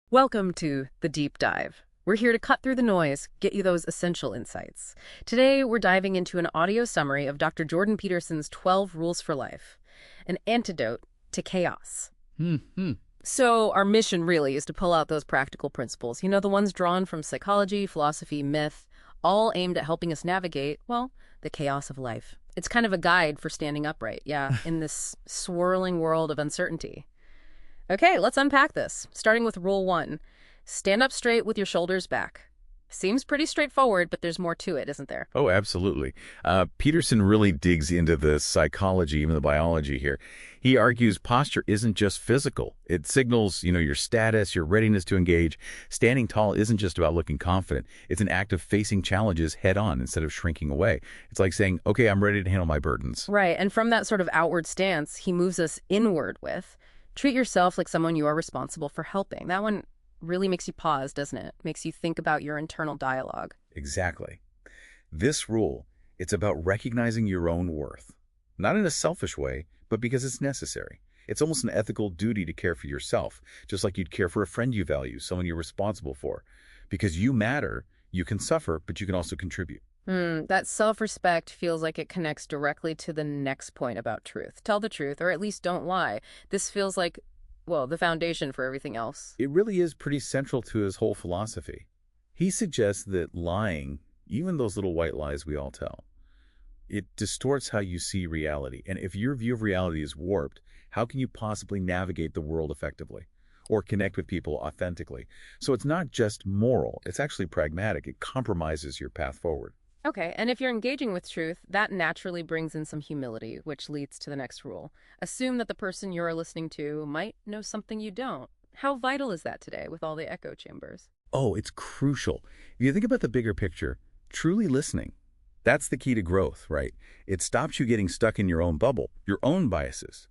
Welcome to The Deep Dive. We're here to cut through the noise, get you those essential insights. Today, we're diving into an audio summary of Dr. Jordan Peterson's 12 Rules for Life, an antidote to chaos. Hmm. So, our mission really is to pull out those practical principles, the ones drawn from psychology, philosophy, myth, all aimed at helping us navigate, well, the chaos of life. It's kind of a guide for standing upright, in this swirling world of uncertainty. Okay, let's unpack this, starting with rule one. Stand up straight with your shoulders back. Seems pretty straightforward, but there's more to it, isn't there? Oh, absolutely. Peterson really digs into the psychology, even the biology here. He argues posture isn't just physical. It signals, your status, your readiness to engage. Standing tall isn't just about looking confident. It's an act of facing challenges head on instead of shrinking away. It's like saying, okay, I'm ready to handle my burdens. Right, and from that sort of outward stance, he moves us inward with, treat yourself like someone you are responsible for helping. That one really makes you pause, doesn't it? Makes you think about your internal dialogue. Exactly. This rule, it's about recognizing your own worth. Not in a selfish way, but because it's necessary. It's almost an ethical duty to care for yourself, just like you'd care for a friend you value, someone you're responsible for. Because you matter, you can suffer, but you can also contribute. That self-respect feels like it connects directly to the next point about truth. Tell the truth, or at least don't lie. This feels like, well, the foundation for everything else. It really is pretty central to his whole philosophy. He suggests that lying, even those little white lies we all tell, it distorts how you see reality. And if your view of reality is warped, how can you possibly navigate the world effectively or connect with people authentically? So it's not just moral, it's actually pragmatic. It compromises your path forward. Okay, and if you're engaging with truth, that naturally brings in some humility, which leads to the next rule. Assume that the person you're listening to might know something you don't. How vital is that today with all the echo chambers? Oh, it's crucial. If you think about the bigger picture, truly listening, that's the key to growth, right? It stops you getting stuck in your own bubble, your own biases.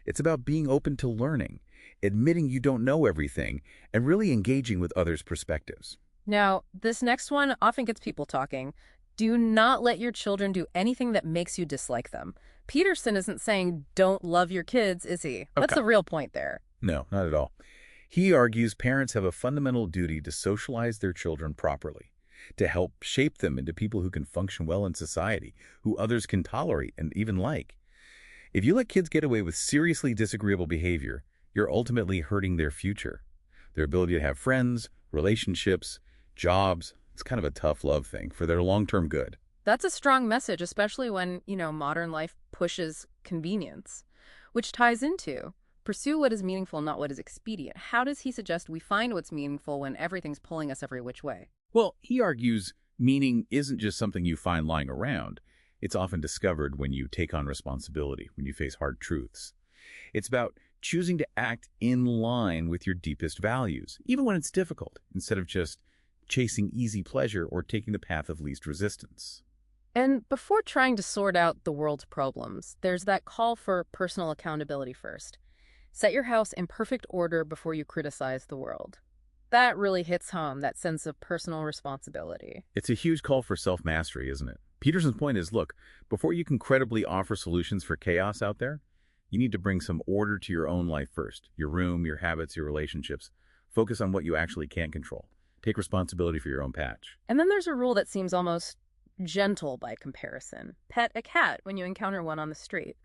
It's about being open to learning, admitting you don't know everything, and really engaging with others' perspectives. Now, this next one often gets people talking. Do not let your children do anything that makes you dislike them. Peterson isn't saying don't love your kids, is he? What's Okay. the real point there? No, not at all. He argues parents have a fundamental duty to socialize their children properly, to help shape them into people who can function well in society, who others can tolerate and even like. If you let kids get away with seriously disagreeable behavior, you're ultimately hurting their future, their ability to have friends, relationships, jobs. It's kind of a tough love thing for their long-term good. That's a strong message, especially when, modern life pushes convenience, which ties into pursue what is meaningful, not what is expedient. How does he suggest we find what's meaningful when everything's pulling us every which way? Well, he argues meaning isn't just something you find lying around. It's often discovered when you take on responsibility, when you face hard truths. It's about choosing to act in line with your deepest values, even when it's difficult, instead of just chasing easy pleasure or taking the path of least resistance. And before trying to sort out the world's problems, there's that call for personal accountability first. Set your house in perfect order before you criticize the world. That really hits home, that sense of personal responsibility. It's a huge call for self-mastery, isn't it? Peterson's point is, look, before you can credibly offer solutions for chaos out there, you need to bring some order to your own life first. Your room, your habits, your relationships. Focus on what you actually can control. Take responsibility for your own patch. And then there's a rule that seems almost gentle by comparison. Pet a cat when you encounter one on the street.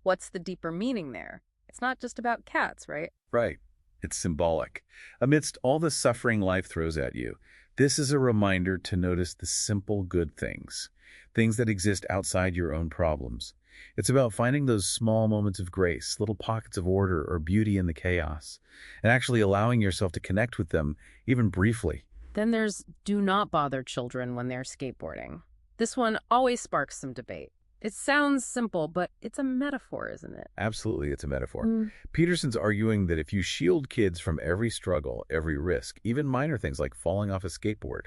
What's the deeper meaning there? It's not just about cats, right? Right. It's symbolic. Amidst all the suffering life throws at you, this is a reminder to notice the simple good things, things that exist outside your own problems. It's about finding those small moments of grace, little pockets of order or beauty in the chaos, and actually allowing yourself to connect with them, even briefly. Then there's do not bother children when they're skateboarding. This one always sparks some debate. It sounds simple, but it's a metaphor, isn't it? Absolutely, it's a metaphor. Peterson's arguing that if you shield kids from every struggle, every risk, even minor things like falling off a skateboard,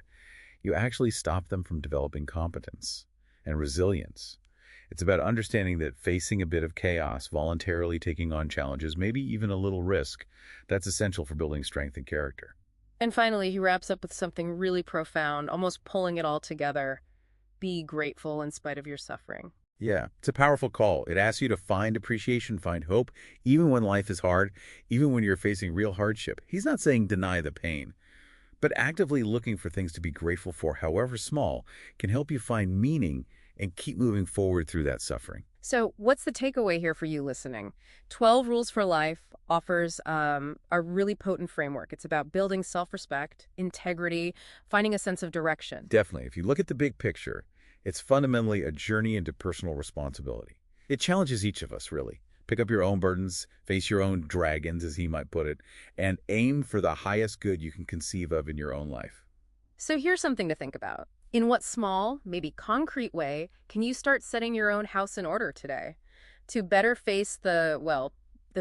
you actually stop them from developing competence and resilience. It's about understanding that facing a bit of chaos, voluntarily taking on challenges, maybe even a little risk, that's essential for building strength and character. And finally, he wraps up with something really profound, almost pulling it all together. Be grateful in spite of your suffering. Yeah, it's a powerful call. It asks you to find appreciation, find hope, even when life is hard, even when you're facing real hardship. He's not saying deny the pain, but actively looking for things to be grateful for, however small, can help you find meaning and keep moving forward through that suffering. So, what's the takeaway here for you listening? 12 Rules for Life offers a really potent framework. It's about building self respect, integrity, finding a sense of direction. Definitely, if you look at the big picture, it's fundamentally a journey into personal responsibility. It challenges each of us, really. Pick up your own burdens, face your own dragons, as he might put it, and aim for the highest good you can conceive of in your own life. So, here's something to think about. In what small, maybe concrete way can you start setting your own house in order today to better face the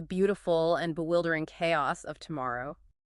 beautiful and bewildering chaos of tomorrow?